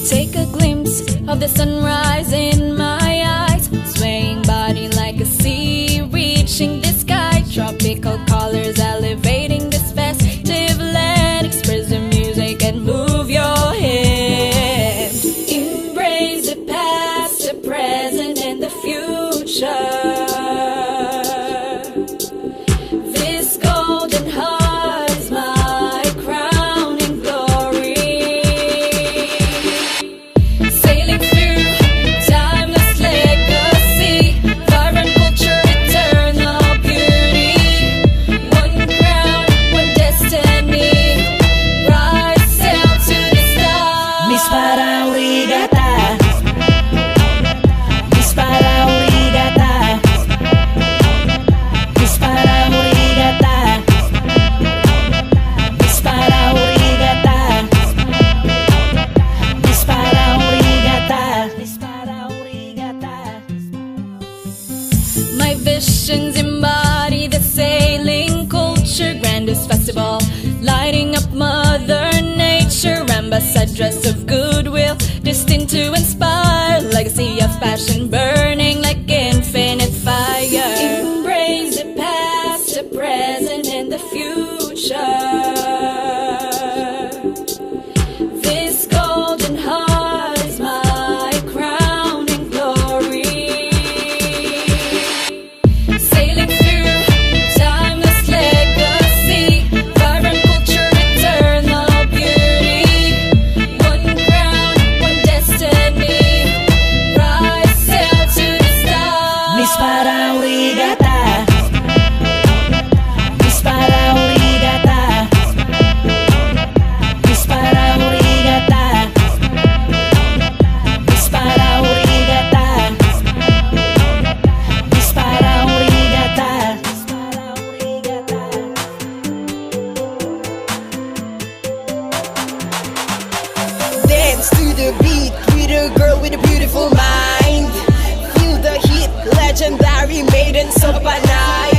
Take a glimpse of the sunrise in my eyes, swaying body like a sea, reaching the sky. Tropical colors elevating this festive land. Express the music and move your head. Embrace the past, the present, and the future. This golden heart is my crowning glory. Sailing through timeless legacy, vibrant culture, eternal beauty. One crown, one destiny. Rise, sail to the stars. Miss Parang Regatta, Miss Parang Regatta, Miss Parang Regatta, Miss Parang Regatta, Miss Parang Regatta, Miss Parang Regatta. My visions embody the sailing culture, grandest festival, lighting up Mother Nature, ambassadress of goodwill, destined to inspire, legacy of passion burning like infinite fire. Embrace the past, the present, and the future. This golden heart is my crowning glory. Sailing through timeless legacy, vibrant culture, eternal beauty. One crown, one destiny. Rise, sail to the stars. Miss Parang Regatta, Miss Parang Regatta, Miss Parang Regatta, Miss Parang Regatta, Miss Parang Regatta, Miss Parang Regatta. Dance to the beat with a girl with a beautiful mind. Feel the heat, legendary maidens of Panay.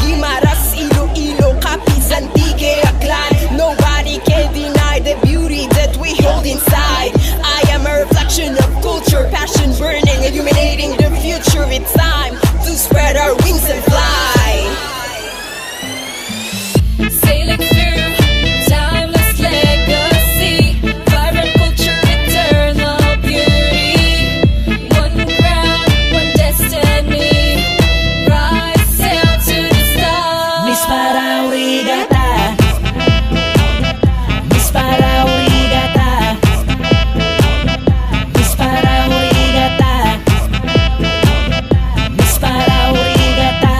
Guimaras, Iloilo, Capiz, Antique, Aklan. Nobody can deny the beauty that we hold inside. I am a reflection of culture, passion burning, illuminating the future. It's time to spread our wings and fly. Sailing through timeless legacy, vibrant culture, eternal beauty. One crown, one destiny. Rise, sail to the stars. Miss Parang Regatta, Miss Parang Regatta, Miss Parang Regatta, Miss Parang Regatta,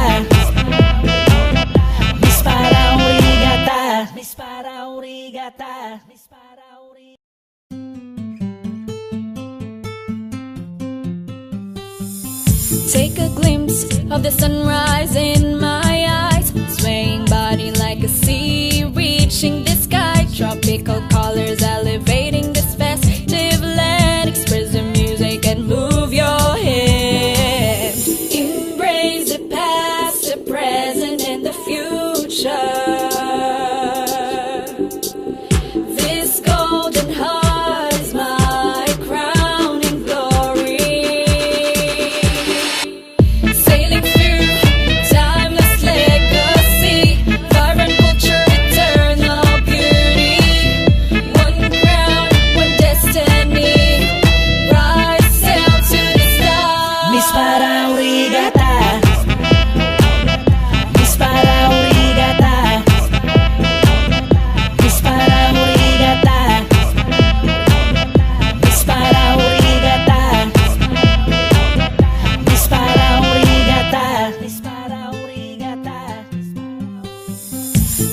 Miss Parang Regatta, Miss Parang Regatta, Miss Parang Regatta. Take a glimpse of the sunrise in my eyes, swaying body like a sea, reaching the sky. Tropical colors elevating this festive land. Express the music and move your head. Embrace the past, the present, and the future. This golden heart is my crowning glory. Sailing through timeless legacy, vibrant culture, eternal beauty. One crown, one destiny. Rise, sail to the stars. Miss Parang Regatta, Miss Parang Regatta, Miss Parang Regatta, Miss Parang Regatta, Miss Parang Regatta, Miss Parang Regatta.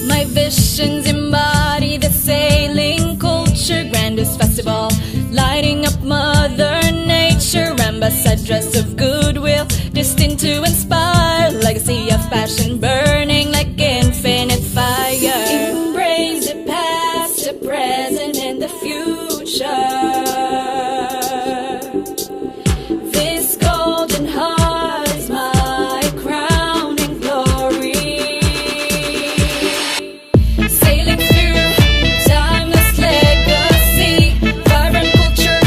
My visions embody the sailing culture, grandest festival, lighting up Mother Nature, ambassadress of goodwill, destined to inspire, legacy of passion burning like infinite fire. Embrace the past, the present, and the future. This golden heart is my crowning glory. Sailing through timeless legacy, vibrant culture,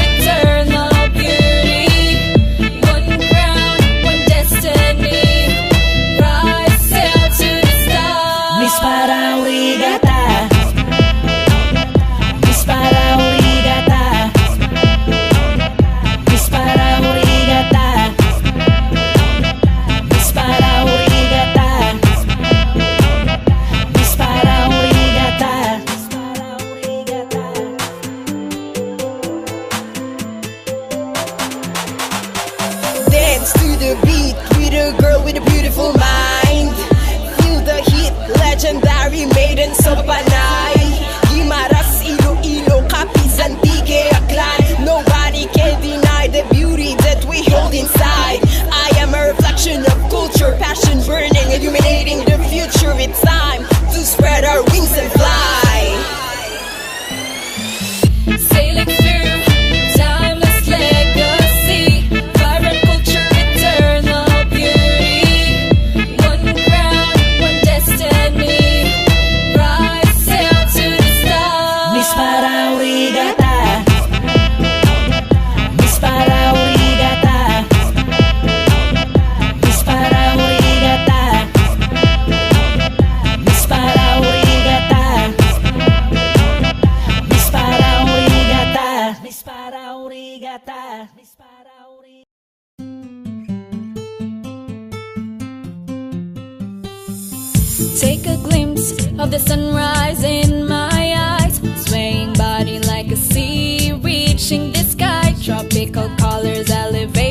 Take a glimpse of the sunrise in my eyes, swaying body like a sea reaching the sky. Tropical colors elevate